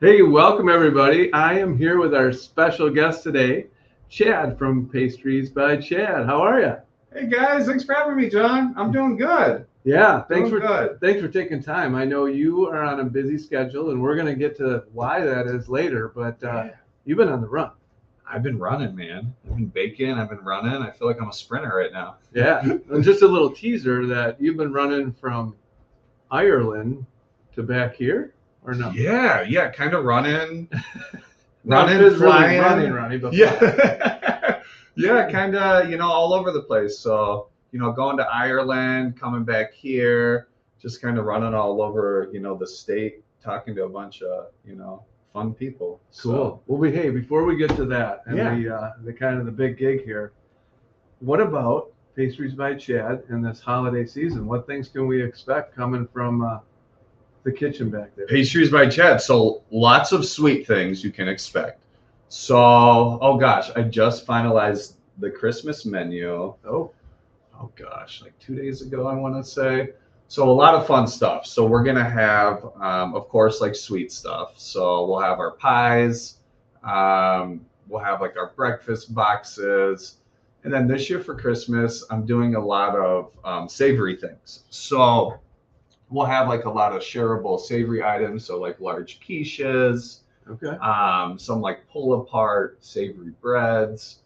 Hey, welcome everybody. I am here with our special guest today, Chad from Pastries by Chad. How are you? Hey guys, thanks for having me, John. I'm doing good. Yeah, Doing good. thanks for taking time. I know you are on a busy schedule, and we're going to get to why that is later. But Yeah. you've been on the run. I've been running, man. I've been baking. I've been running. I feel like I'm a sprinter right now. Yeah, and just a little teaser that you've been running from Ireland to back here, or no? Yeah, kind of running, Not running, just really flying. running, but Yeah, yeah, kind of, all over the place. So, going to Ireland, coming back here, just kind of running all over, the state, talking to a bunch of, fun people. Cool. Well, hey, before we get to that and Yeah. the kind of the big gig here, what about Pastries by Chad in this holiday season? What things can we expect coming from the kitchen back there? Pastries by Chad. So lots of sweet things you can expect. So, oh gosh, I just finalized the Christmas menu. Oh, Oh gosh, like 2 days ago, I want to say. So a lot of fun stuff. So we're gonna have, of course, like sweet stuff. So we'll have our pies. We'll have like our breakfast boxes. And then this year for Christmas, I'm doing a lot of savory things. So we'll have like a lot of shareable savory items, so like large quiches, okay. some like pull apart savory breads,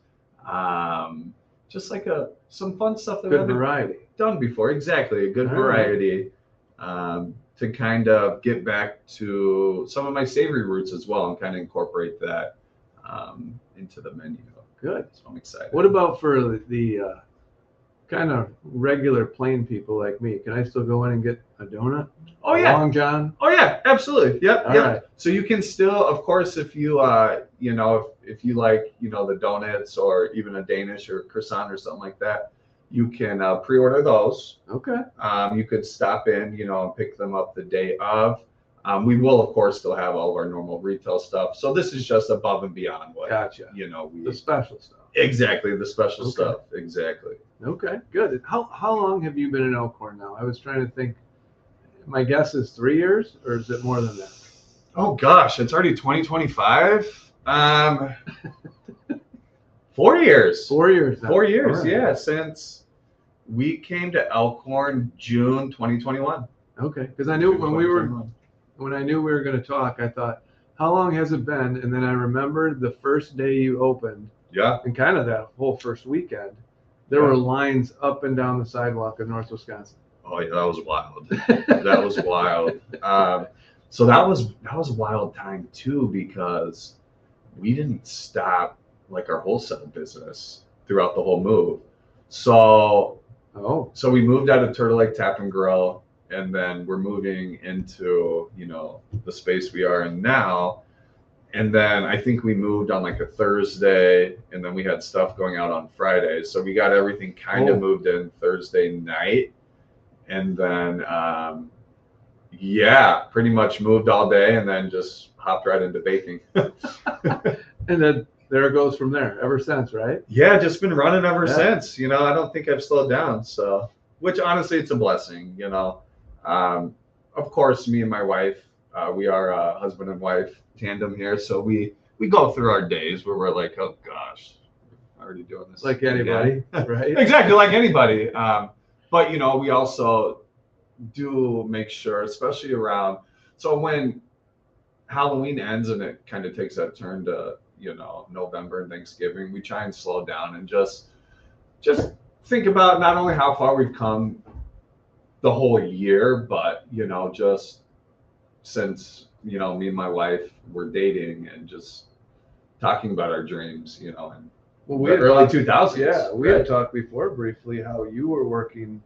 just like some fun stuff that we Good haven't variety. done before. Exactly, a good All right. variety, to kind of get back to some of my savory roots as well and kind of incorporate that into the menu. Good. So I'm excited. What about for the kind of regular plain people like me? Can I still go in and get a donut? Oh A yeah. Long John? Oh yeah, absolutely. Yep, All yep. right. So you can still, of course, if you if you like, the donuts or even a Danish or croissant or something like that, you can pre-order those. Okay. You could stop in, and pick them up the day of. We will, of course, still have all of our normal retail stuff. So this is just above and beyond what Gotcha. we The special stuff. exactly the special Okay. stuff. Exactly. Okay, good. How long have you been in Elkhorn now? I was trying to think. My guess is 3 years, or is it more than that? Oh gosh, it's already 2025. 4 years. 4 years now. 4 years, All right. yeah, since we came to Elkhorn June 2021. Okay, because I knew June when 2021. I knew we were going to talk, I thought, how long has it been? And then I remembered the first day you opened, Yeah. and kind of that whole first weekend, there Yeah. were lines up and down the sidewalk of North Wisconsin. Oh yeah, that was wild. That was wild. So that was a wild time too because we didn't stop like our wholesale business throughout the whole move. So Oh, so we moved out of Turtle Lake Tap and Grill, and then we're moving into the space we are in now. And then I think we moved on like a Thursday, and then we had stuff going out on Friday. So we got everything kind of Oh. moved in Thursday night, and then yeah, pretty much moved all day, and then just hopped right into baking. and then there it goes from there ever since, right? Yeah, just been running ever Yeah. since. I don't think I've slowed down. So, which honestly, it's a blessing. Of course, me and my wife, we are a husband and wife tandem here. So we go through our days where we're like, oh gosh, I'm already doing this. Like anybody, right? Exactly, like anybody. But we also do make sure, especially around. So when Halloween ends and it kind of takes that turn to November and Thanksgiving, we try and slow down and just think about not only how far we've come the whole year, but just since me and my wife were dating and just talking about our dreams, and Well, the early talked- 2000s. Yeah, we right? had talked before briefly how you were working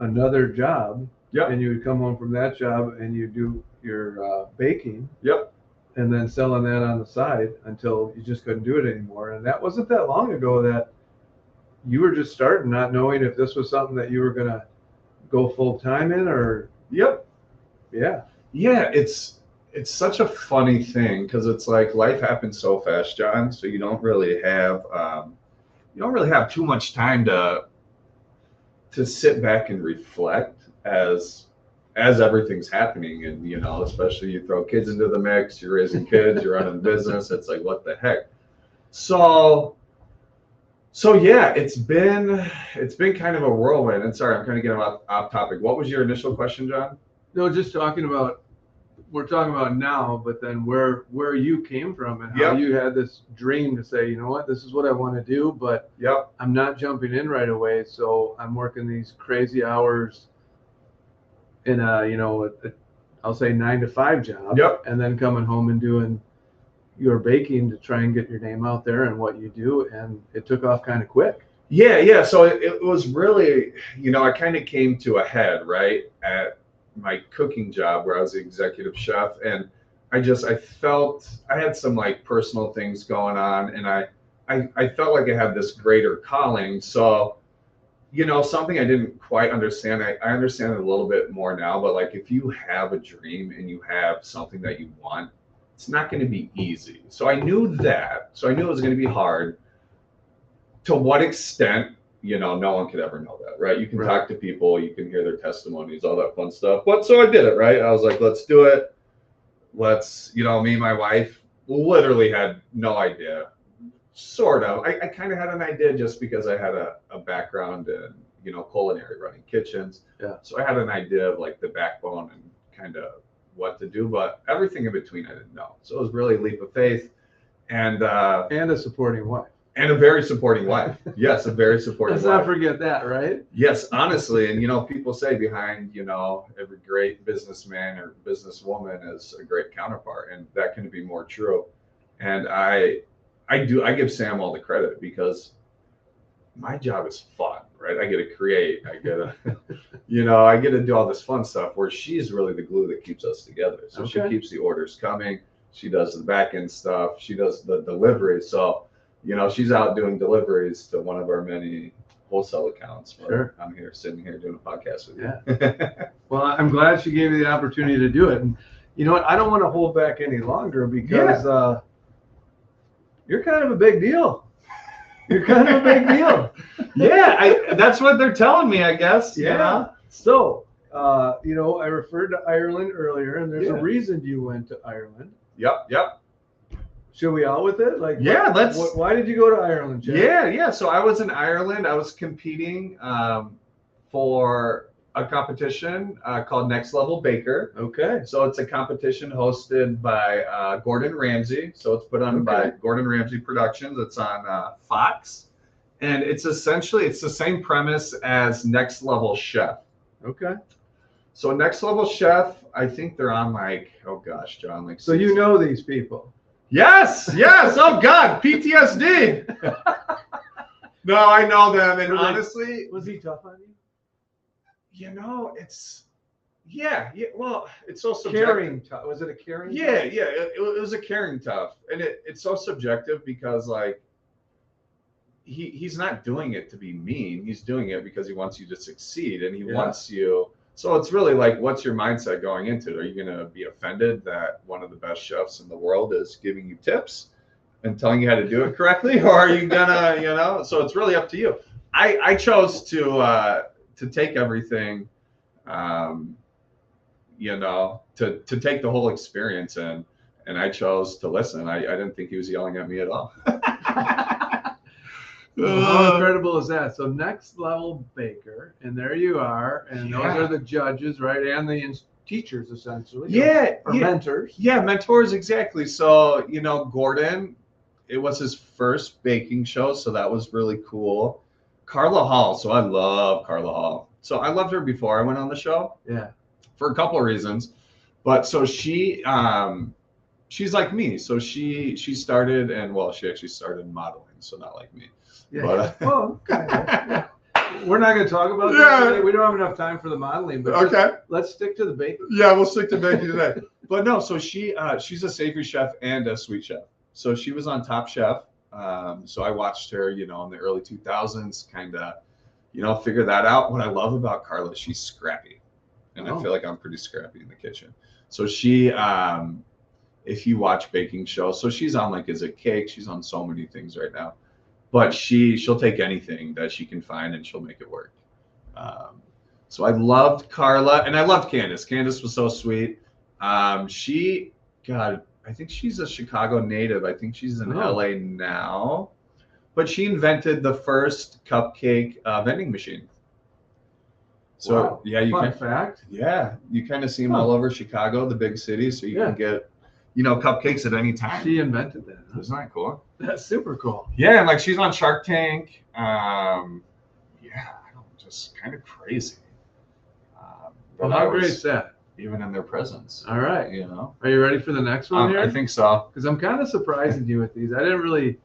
another job, Yep. and you would come home from that job and you do your baking, Yep. and then selling that on the side until you just couldn't do it anymore. And that wasn't that long ago that you were just starting, not knowing if this was something that you were gonna go full time in, or Yep. yeah. Yeah, it's such a funny thing because it's like life happens so fast, John. So you don't really have too much time to sit back and reflect as as everything's happening, and you know, especially you throw kids into the mix, you're raising kids, you're running a business, it's like, what the heck? So yeah, it's been kind of a whirlwind. And sorry, I'm kind of getting off topic. What was your initial question, John? No, just talking about, we're talking about now, but then where you came from and how you had this dream to say, you know what, this is what I want to do, but I'm not jumping in right away, so I'm working these crazy hours in I'll say 9 to 5 job, and then coming home and doing your baking to try and get your name out there and what you do, and it took off kind of quick. Yeah. So it was really, you know, I kind of came to a head right at my cooking job where I was the executive chef, and I felt I had some like personal things going on, and I felt like I had this greater calling. So, you know, something I didn't quite understand, I understand it a little bit more now, but like if you have a dream and you have something that you want, it's not going to be easy. So I knew that. So I knew it was going to be hard. To what extent, you know, no one could ever know that, right? You can talk to people, you can hear their testimonies, all that fun stuff. But so I did it, right? I was like, let's do it. Let's, you know, me and my wife literally had no idea. Sort of. I kind of had an idea just because I had a background in, you know, culinary, running kitchens. Yeah. So I had an idea of like the backbone and kind of what to do, but everything in between I didn't know. So it was really a leap of faith, and a supporting wife. And a very supporting wife. Yes, a very supportive wife. Let's not forget that, right? Yes, honestly. And, you know, people say behind, you know, every great businessman or businesswoman is a great counterpart. And that can be more true. And I give Sam all the credit because my job is fun, right? I get to create. I get to, you know, I get to do all this fun stuff where she's really the glue that keeps us together. So she keeps the orders coming. She does the back end stuff. She does the delivery. So, you know, she's out doing deliveries to one of our many wholesale accounts. I'm here sitting here doing a podcast with you. Yeah. Well, I'm glad she gave you the opportunity to do it. And you know what? I don't want to hold back any longer because you're kind of a big deal. You're kind of a big deal. That's what they're telling me, I guess. Yeah. You know? So, you know, I referred to Ireland earlier, and there's a reason you went to Ireland. Yep. Should we out with it? Like, why did you go to Ireland, Jeff? Yeah. So I was in Ireland. I was competing for a competition called Next Level Baker. Okay. So it's a competition hosted by Gordon Ramsay. So it's put on by Gordon Ramsay Productions. It's on Fox, and it's essentially the same premise as Next Level Chef. Okay. So Next Level Chef, I think they're on like, oh gosh, John, like. So you know these people. Yes. Oh God, PTSD. No, I know them, and honestly, was he tough on you? You know, it's well, it's so subjective. Caring tough. Was it a caring? Yeah. It was a caring tough, and it's so subjective because like he's not doing it to be mean. He's doing it because he wants you to succeed, and he wants you. So it's really like, what's your mindset going into it? Are you going to be offended that one of the best chefs in the world is giving you tips and telling you how to do it correctly? Or are you gonna, you know, so it's really up to you. I chose to take everything, you know, to take the whole experience and I chose to listen. I didn't think he was yelling at me at all. How incredible is that? So Next Level Baker, and there you are, and those are the judges, right? And the teachers, essentially. Or mentors. Yeah, mentors, exactly. So, you know, Gordon, it was his first baking show, so that was really cool. Carla Hall, so I love Carla Hall. So I loved her before I went on the show. Yeah. For a couple of reasons. But so she's like me. So she started, and well, she actually started modeling, so not like me. Yeah. But, we're not going to talk about that today. We don't have enough time for the modeling, but let's stick to the baking. Yeah, we'll stick to baking today. But no, so she's a savory chef and a sweet chef. So she was on Top Chef. So I watched her, you know, in the early 2000s, kind of, you know, figure that out. What I love about Carla, she's scrappy, and I feel like I'm pretty scrappy in the kitchen. So she, if you watch baking shows, so she's on like Is It Cake? She's on so many things right now. But she'll take anything that she can find and she'll make it work. So I loved Carla, and I loved Candace. Candace was so sweet. God, I think she's a Chicago native. I think she's in LA now. But she invented the first cupcake vending machine. So wow. yeah, you Fun can. fact. Yeah, you kind of see them all over Chicago, the big cities, so you can get, cupcakes at any time. She invented that. Huh? Isn't that cool? That's super cool. Yeah, and like she's on Shark Tank. Just kind of crazy. Well, how great is that? Even in their presence. All right. You know. Are you ready for the next one here? I think so. Because I'm kind of surprising you with these. I didn't really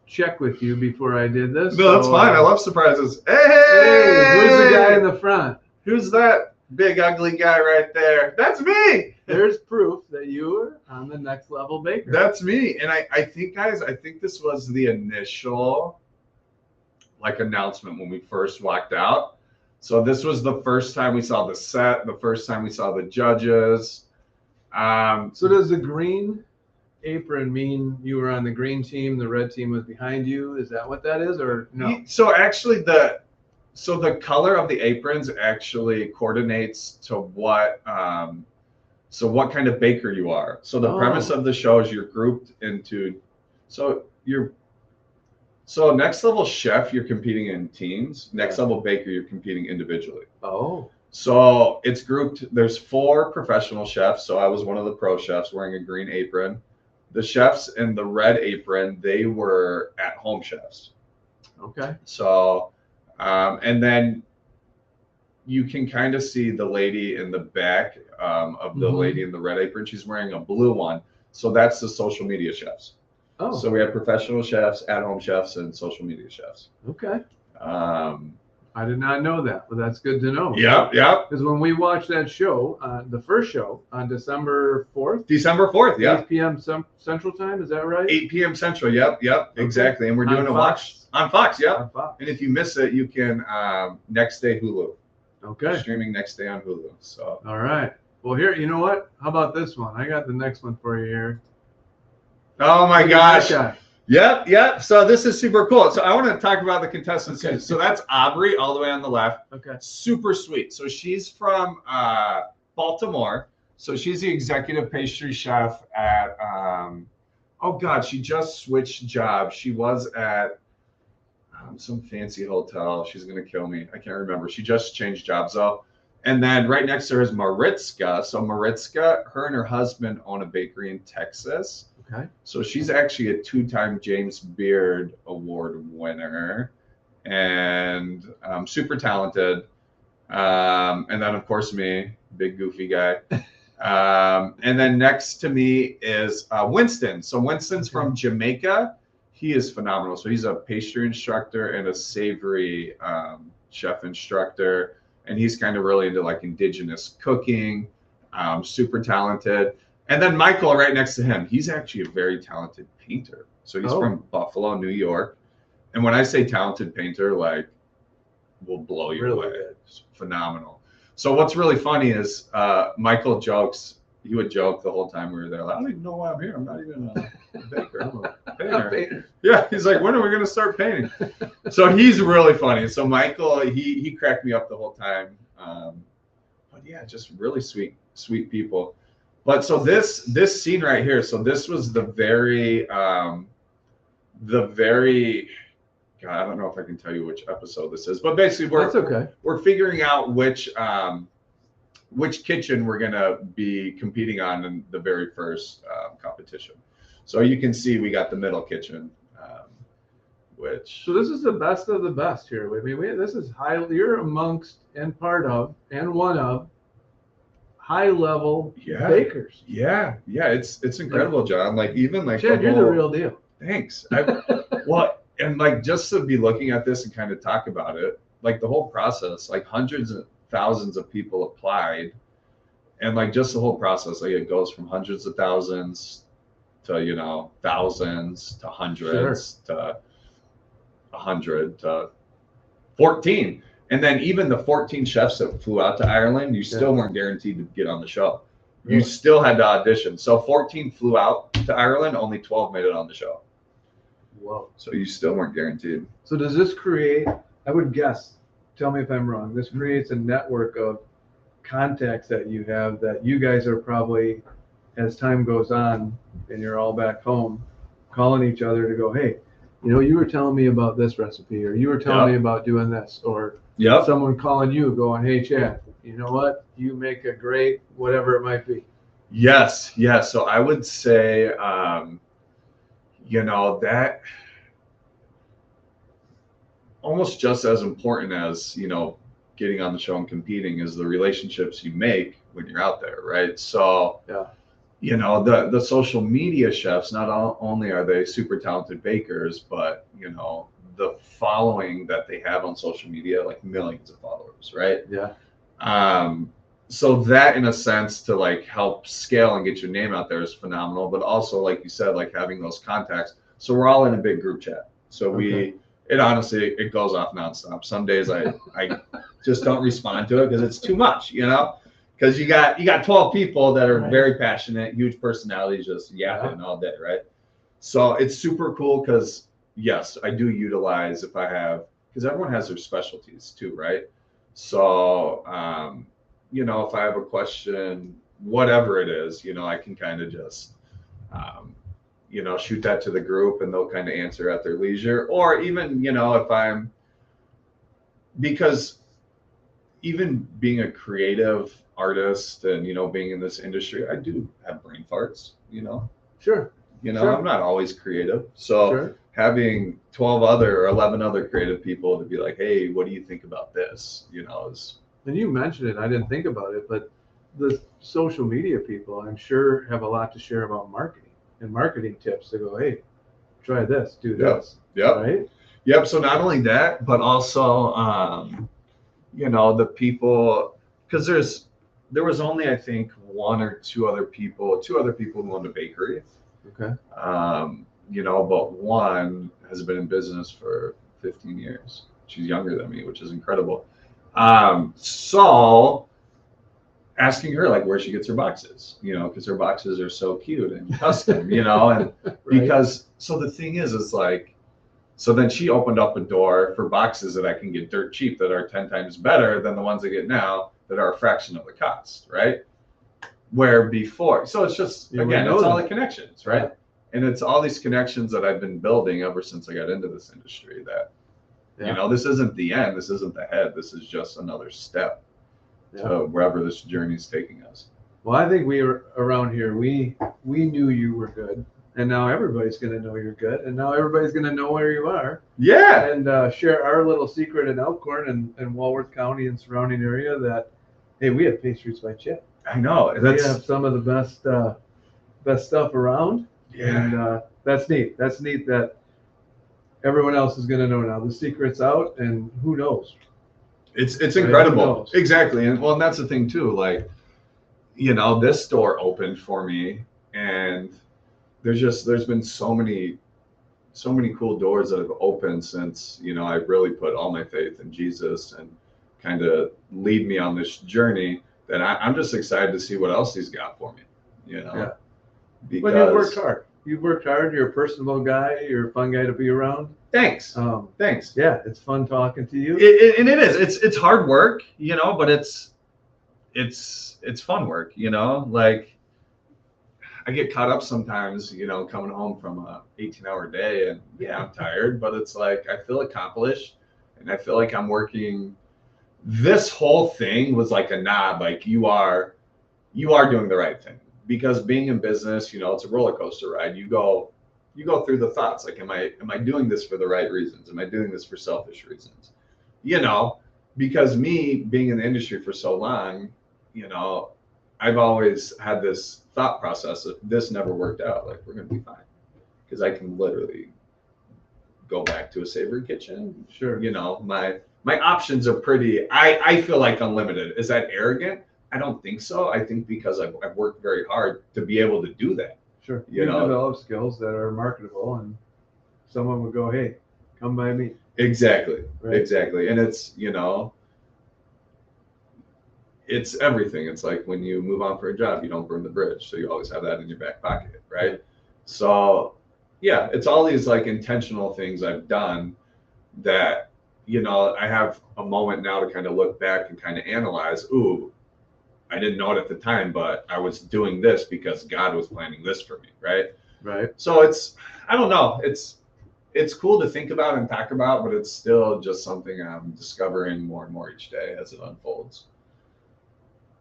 check with you before I did this. No, that's fine. I love surprises. Hey, who's the guy in the front? Who's that big ugly guy right there? That's me. There's proof that you were on the next level baker. That's me. And I think, guys, this was the initial announcement when we first walked out. So this was the first time we saw the set, the first time we saw the judges. So does the green apron mean you were on the green team, the red team was behind you? Is that what that is, or no? So actually the color of the aprons actually coordinates to what kind of baker you are. So the premise of the show is you're grouped into, So next level chef, you're competing in teams. Next level baker, you're competing individually. Oh. So it's grouped. There's 4 professional chefs. So I was one of the pro chefs wearing a green apron. The chefs in the red apron, they were at-home chefs. Okay. So, and then you can kind of see the lady in the back of the lady in the red apron. She's wearing a blue one. So that's the social media chefs. Oh. So we have professional chefs, at-home chefs, and social media chefs. Okay. I did not know that, but that's good to know. Yep. Because when we watched that show, the first show on December 4th. December 4th, yeah. 8 p.m. Central Time, is that right? 8 p.m. Central, yep, exactly. And we're doing on Fox, yep. On Fox. And if you miss it, you can next day Hulu. Okay. Streaming next day on Hulu. So. All right. Well, here, you know what? How about this one? I got the next one for you here. Oh my gosh. Yep. So this is super cool. So I want to talk about the contestants. Okay. So that's Aubrey all the way on the left. Okay. Super sweet. So she's from Baltimore. So she's the executive pastry chef at, she just switched jobs. She was at some fancy hotel. She's going to kill me. I can't remember. She just changed jobs though. And then right next to her is Maritzka. So Maritzka, her and her husband own a bakery in Texas. Okay. So she's actually a 2-time James Beard Award winner and super talented. And then, of course, me, big goofy guy. And then next to me is Winston. So Winston's from Jamaica. He is phenomenal. So he's a pastry instructor and a savory chef instructor. And he's kind of really into indigenous cooking, super talented. And then Michael right next to him, he's actually a very talented painter. So he's from Buffalo, New York. And when I say talented painter, will blow you away. It's phenomenal. So what's really funny is Michael jokes, he would joke the whole time we were there, I don't even know why I'm here. I'm not even a baker. I'm a painter. Yeah, he's like, when are we going to start painting? So he's really funny. So Michael, he cracked me up the whole time. But yeah, just really sweet people. But so this scene right here, so this was the very, God, I don't know if I can tell you which episode this is, but basically we're figuring out which kitchen we're gonna be competing on in the very first competition. So you can see we got the middle kitchen, So this is the best of the best here. I mean, this is high. You're amongst and part of and one of high-level bakers. Yeah, it's incredible, John. Chad, you're the real deal. Thanks. And just to be looking at this and kind of talk about it, the whole process, hundreds of thousands of people applied, and just the whole process, it goes from hundreds of thousands to thousands to hundreds to 100 to 14. And then even the 14 chefs that flew out to Ireland, you still weren't guaranteed to get on the show. You still had to audition. So 14 flew out to Ireland, only 12 made it on the show. Whoa. So you still weren't guaranteed. So does this create, I would guess, tell me if I'm wrong, this creates a network of contacts that you have that you guys are probably, as time goes on and you're all back home, calling each other to go, hey, you were telling me about this recipe, or you were telling me about doing this, or someone calling you going, hey, Chad, you know what? You make a great whatever it might be. Yes. So I would say, that almost just as important as, getting on the show and competing is the relationships you make when you're out there, right? So, the social media chefs, not only are they super talented bakers, but, the following that they have on social media, like millions of followers, right? Yeah. So that, in a sense, to like help scale and get your name out there is phenomenal. But also, like you said, like having those contacts. So we're all in a big group chat. So it honestly, it goes off nonstop. Some days I just don't respond to it because it's too much, because you got 12 people that are very passionate, huge personalities, just yapping all day, right? So it's super cool because yes, I do utilize because everyone has their specialties too, right? So if I have a question, whatever it is, I can kind of just shoot that to the group and they'll kind of answer at their leisure. Or even, because even being a creative artist and, being in this industry, I do have brain farts, Sure. I'm not always creative. So having 12 other or 11 other creative people to be like, hey, what do you think about this? Is. And you mentioned it, I didn't think about it, but the social media people, I'm sure, have a lot to share about marketing and marketing tips to go, hey, try this, do this. Yep. Right? Yep. So not only that, but also, the people, because there was only, I think, two other people who owned a bakery. Okay. But one has been in business for 15 years. She's younger than me, which is incredible. So asking her like where she gets her boxes, because her boxes are so cute and custom, and because, so the thing is like, so then she opened up a door for boxes that I can get dirt cheap that are 10 times better than the ones I get now that are a fraction of the cost, right? Where before, so it's just, again, it's all the connections, right? Yeah. And it's all these connections that I've been building ever since I got into this industry that, this isn't the end, this isn't the head, this is just another step to wherever this journey is taking us. Well, I think we were around here, we knew you were good, and now everybody's going to know you're good, and now everybody's going to know where you are. Yeah. And share our little secret in Elkhorn and Walworth County and surrounding area that, hey, we have Pastries by Chip. I know. We have some of the best stuff around. Yeah. And that's neat. That's neat that everyone else is going to know now. The secret's out, and who knows? It's incredible. Exactly. And well, and that's the thing too. Like, this store opened for me, and there's been so many cool doors that have opened since, I really put all my faith in Jesus and kind of lead me on this journey, that I'm just excited to see what else he's got for me, Yeah. Because, but you've worked hard. You've worked hard. You're a personable guy. You're a fun guy to be around. Thanks. Thanks. Yeah, it's fun talking to you. And it is. It's hard work, but it's fun work, like I get caught up sometimes, coming home from a 18-hour day, and I'm tired, but it's like I feel accomplished and I feel like I'm working. This whole thing was like a nod, like you are doing the right thing, because being in business, it's a roller coaster ride. You go through the thoughts like, am I doing this for the right reasons? Am I doing this for selfish reasons? Because me being in the industry for so long, I've always had this thought process of this never worked out, like we're going to be fine, because I can literally go back to a savory kitchen. Sure. My options are pretty, I feel like unlimited. Is that arrogant? I don't think so. I think because I've worked very hard to be able to do that. Sure. You've developed skills that are marketable, and someone would go, hey, come by me. Exactly. Right? Exactly. And it's, it's everything. It's like when you move on for a job, you don't burn the bridge. So you always have that in your back pocket, right? So yeah, it's all these like intentional things I've done that, you know, I have a moment now to kind of look back and kind of analyze, ooh, I didn't know it at the time, but I was doing this because God was planning this for me, right? Right. So it's, I don't know, it's cool to think about and talk about, but it's still just something I'm discovering more and more each day as it unfolds.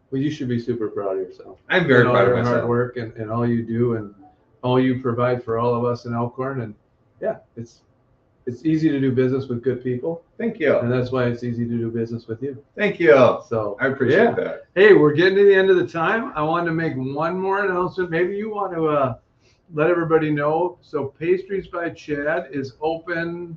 Well, you should be super proud of yourself. I'm very all proud of your myself. hard work and all you do and all you provide for all of us in Elkhorn. And yeah, it's easy to do business with good people. Thank you. And that's why it's easy to do business with you. Thank you. So I appreciate that. Hey, we're getting to the end of the time. I wanted to make one more announcement. Maybe you want to let everybody know. So Pastries by Chad is open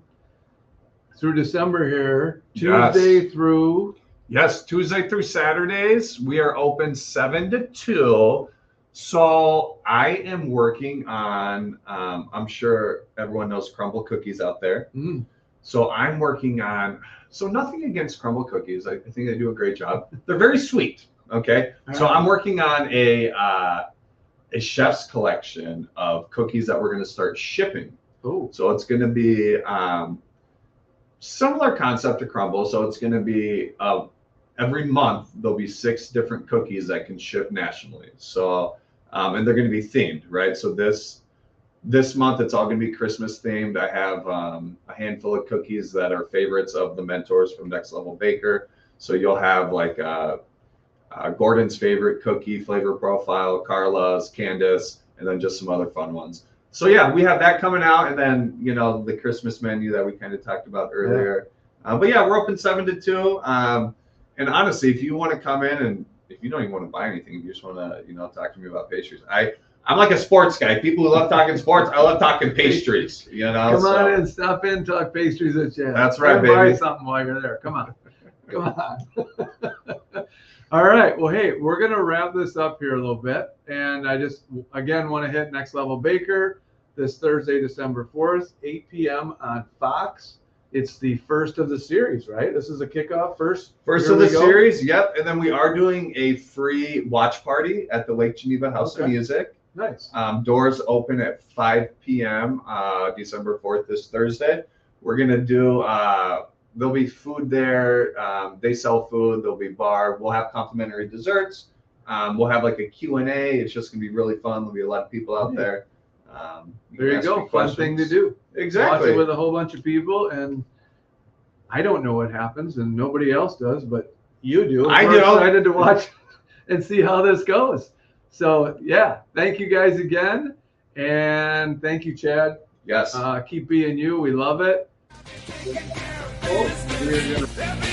through December here, Tuesday through. Yes, Tuesday through Saturdays. We are open 7 to 2. So I am working on, I'm sure everyone knows crumble cookies out there. So I'm working on, so nothing against crumble cookies. I think they do a great job. They're very sweet. Okay. So I'm working on a chef's collection of cookies that we're going to start shipping. Oh. So it's going to be similar concept to crumble. So it's going to be every month there'll be 6 different cookies that can ship nationally. So and they're going to be themed, right? So this month it's all going to be Christmas themed. I have a handful of cookies that are favorites of the mentors from Next Level Baker. So you'll have like Gordon's favorite cookie flavor profile, Carla's, Candace, and then just some other fun ones. So yeah, we have that coming out, and then you know the Christmas menu that we kind of talked about earlier. But yeah, we're open 7 to 2. And honestly, if you want to come in and if you don't even want to buy anything, if you just want to talk to me about pastries, I'm like a sports guy. People who love talking sports, I love talking pastries. Come on in, stop in, talk pastries at Chad. That's right, baby. Buy something while you're there. Come on, come on. All right. Well, hey, we're going to wrap this up here a little bit. And I just, again, want to hit Next Level Baker this Thursday, December 4th, 8 p.m. on Fox. It's the first of the series, right? This is a kickoff first. First of the series, yep. And then we are doing a free watch party at the Lake Geneva House of Music. Nice. Doors open at 5 p.m. December 4th, this Thursday. We're going to do, there'll be food there. They sell food. There'll be bar. We'll have complimentary desserts. We'll have like a Q&A. It's just going to be really fun. There'll be a lot of people out there. There you go. Fun thing to do. Exactly. Watch it with a whole bunch of people. And I don't know what happens, and nobody else does, but you do. I do. We're excited to watch and see how this goes. So, yeah, thank you guys again. And thank you, Chad. Yes. Keep being you. We love it. Oh,